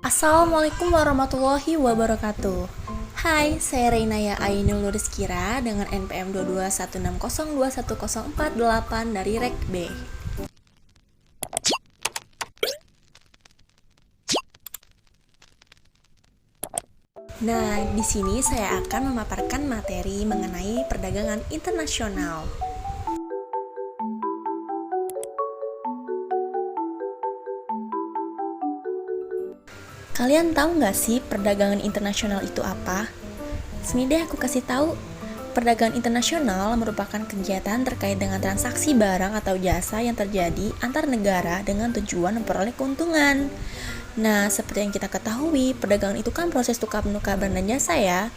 Assalamualaikum warahmatullahi wabarakatuh. Hai, saya Reynaya Ainul Nuriskira dengan NPM 2216021048 dari Rek B. Nah, di sini saya akan memaparkan materi mengenai perdagangan internasional. Kalian tahu nggak sih perdagangan internasional itu apa? Sini deh aku kasih tahu. Perdagangan internasional merupakan kegiatan terkait dengan transaksi barang atau jasa yang terjadi antar negara dengan tujuan memperoleh keuntungan. Nah, seperti yang kita ketahui, perdagangan itu kan proses tukar-menukar barang dan jasa ya.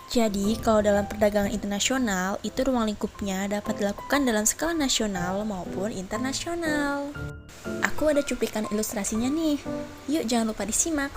Jadi, kalau dalam perdagangan internasional, itu ruang lingkupnya dapat dilakukan dalam skala nasional maupun internasional. Aku ada cuplikan ilustrasinya nih. Yuk, jangan lupa disimak.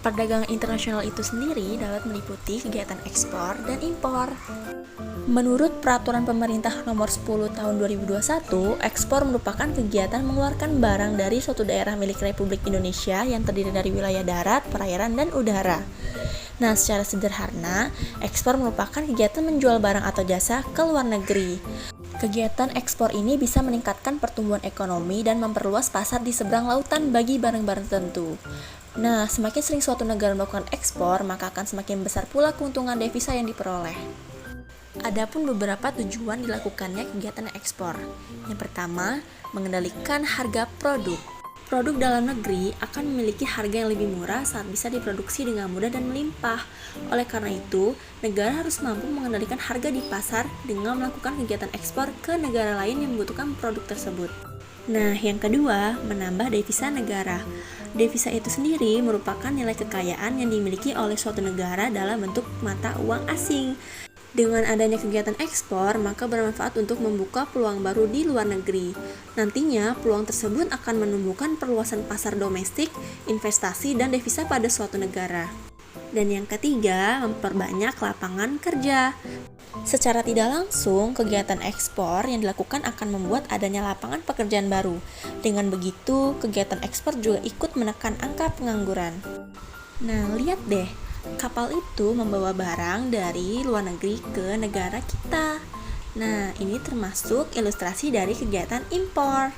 Perdagangan internasional itu sendiri dapat meliputi kegiatan ekspor dan impor. Menurut Peraturan Pemerintah Nomor 10 Tahun 2021, ekspor merupakan kegiatan mengeluarkan barang dari suatu daerah milik Republik Indonesia yang terdiri dari wilayah darat, perairan, dan udara. Nah, secara sederhana, ekspor merupakan kegiatan menjual barang atau jasa ke luar negeri. Kegiatan ekspor ini bisa meningkatkan pertumbuhan ekonomi dan memperluas pasar di seberang lautan bagi barang-barang tertentu. Nah, semakin sering suatu negara melakukan ekspor, maka akan semakin besar pula keuntungan devisa yang diperoleh. Adapun beberapa tujuan dilakukannya kegiatan ekspor. Yang pertama, mengendalikan harga produk. Produk dalam negeri akan memiliki harga yang lebih murah saat bisa diproduksi dengan mudah dan melimpah. Oleh karena itu, negara harus mampu mengendalikan harga di pasar dengan melakukan kegiatan ekspor ke negara lain yang membutuhkan produk tersebut. Nah, yang kedua, menambah devisa negara. Devisa itu sendiri merupakan nilai kekayaan yang dimiliki oleh suatu negara dalam bentuk mata uang asing. Dengan adanya kegiatan ekspor, maka bermanfaat untuk membuka peluang baru di luar negeri. Nantinya, peluang tersebut akan menumbuhkan perluasan pasar domestik, investasi, dan devisa pada suatu negara. Dan yang ketiga, memperbanyak lapangan kerja. Secara tidak langsung, kegiatan ekspor yang dilakukan akan membuat adanya lapangan pekerjaan baru. Dengan begitu, kegiatan ekspor juga ikut menekan angka pengangguran. Nah, lihat deh, kapal itu membawa barang dari luar negeri ke negara kita. Nah, ini termasuk ilustrasi dari kegiatan impor.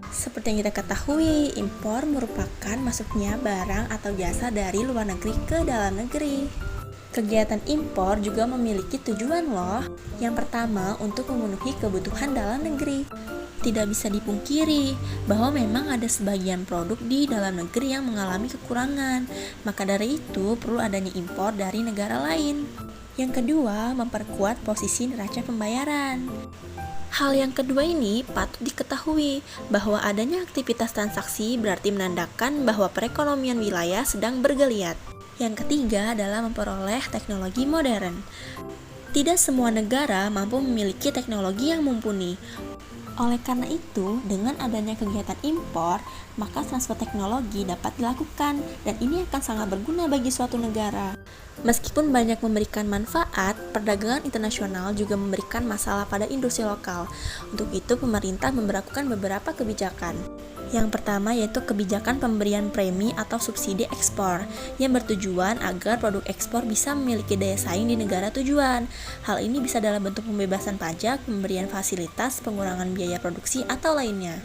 Seperti yang kita ketahui, impor merupakan masuknya barang atau jasa dari luar negeri ke dalam negeri. Kegiatan impor juga memiliki tujuan loh. Yang pertama, untuk memenuhi kebutuhan dalam negeri. Tidak bisa dipungkiri bahwa memang ada sebagian produk di dalam negeri yang mengalami kekurangan. Maka dari itu, perlu adanya impor dari negara lain. Yang kedua, memperkuat posisi neraca pembayaran. Hal yang kedua ini patut diketahui bahwa adanya aktivitas transaksi berarti menandakan bahwa perekonomian wilayah sedang bergeliat. Yang ketiga adalah memperoleh teknologi modern. Tidak semua negara mampu memiliki teknologi yang mumpuni. Oleh karena itu, dengan adanya kegiatan impor, maka transfer teknologi dapat dilakukan dan ini akan sangat berguna bagi suatu negara. Meskipun banyak memberikan manfaat, perdagangan internasional juga memberikan masalah pada industri lokal. Untuk itu, pemerintah memberlakukan beberapa kebijakan. Yang pertama yaitu kebijakan pemberian premi atau subsidi ekspor yang bertujuan agar produk ekspor bisa memiliki daya saing di negara tujuan. Hal ini bisa dalam bentuk pembebasan pajak, pemberian fasilitas, pengurangan biaya produksi, atau lainnya.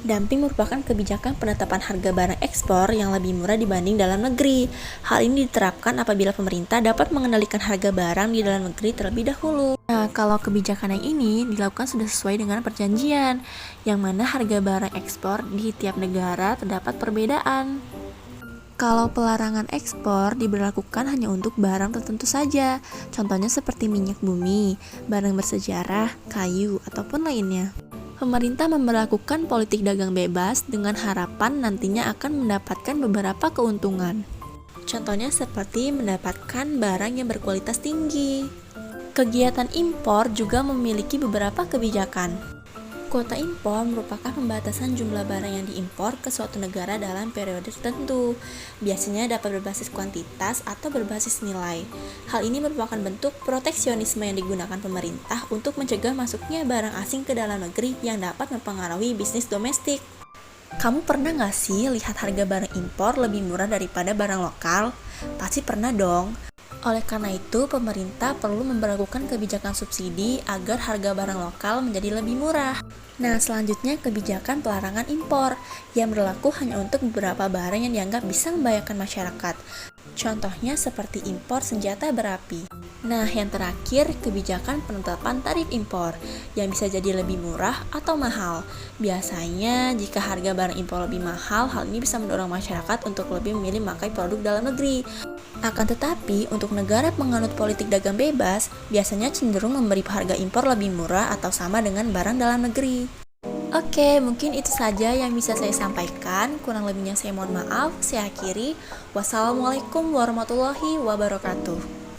Dumping merupakan kebijakan penetapan harga barang ekspor yang lebih murah dibanding dalam negeri. Hal ini diterapkan apabila pemerintah dapat mengendalikan harga barang di dalam negeri terlebih dahulu. Nah, kalau kebijakan yang ini dilakukan sudah sesuai dengan perjanjian, yang mana harga barang ekspor di tiap negara terdapat perbedaan. Kalau pelarangan ekspor diberlakukan hanya untuk barang tertentu saja, contohnya seperti minyak bumi, barang bersejarah, kayu, ataupun lainnya. Pemerintah memberlakukan politik dagang bebas dengan harapan nantinya akan mendapatkan beberapa keuntungan. Contohnya seperti mendapatkan barang yang berkualitas tinggi. Kegiatan impor juga memiliki beberapa kebijakan. Kuota impor merupakan pembatasan jumlah barang yang diimpor ke suatu negara dalam periode tertentu. Biasanya dapat berbasis kuantitas atau berbasis nilai. Hal ini merupakan bentuk proteksionisme yang digunakan pemerintah untuk mencegah masuknya barang asing ke dalam negeri yang dapat mempengaruhi bisnis domestik. Kamu pernah nggak sih lihat harga barang impor lebih murah daripada barang lokal? Pasti pernah dong. Oleh karena itu, pemerintah perlu memberlakukan kebijakan subsidi agar harga barang lokal menjadi lebih murah. Nah, selanjutnya kebijakan pelarangan impor yang berlaku hanya untuk beberapa barang yang dianggap bisa membahayakan masyarakat. Contohnya seperti impor senjata berapi. Nah, yang terakhir, kebijakan penetapan tarif impor yang bisa jadi lebih murah atau mahal. Biasanya, jika harga barang impor lebih mahal, hal ini bisa mendorong masyarakat untuk lebih memilih memakai produk dalam negeri. Akan tetapi, untuk negara penganut politik dagang bebas, biasanya cenderung memberi harga impor lebih murah atau sama dengan barang dalam negeri. Oke, mungkin itu saja yang bisa saya sampaikan. Kurang lebihnya saya mohon maaf. Saya akhiri. Wassalamualaikum warahmatullahi wabarakatuh.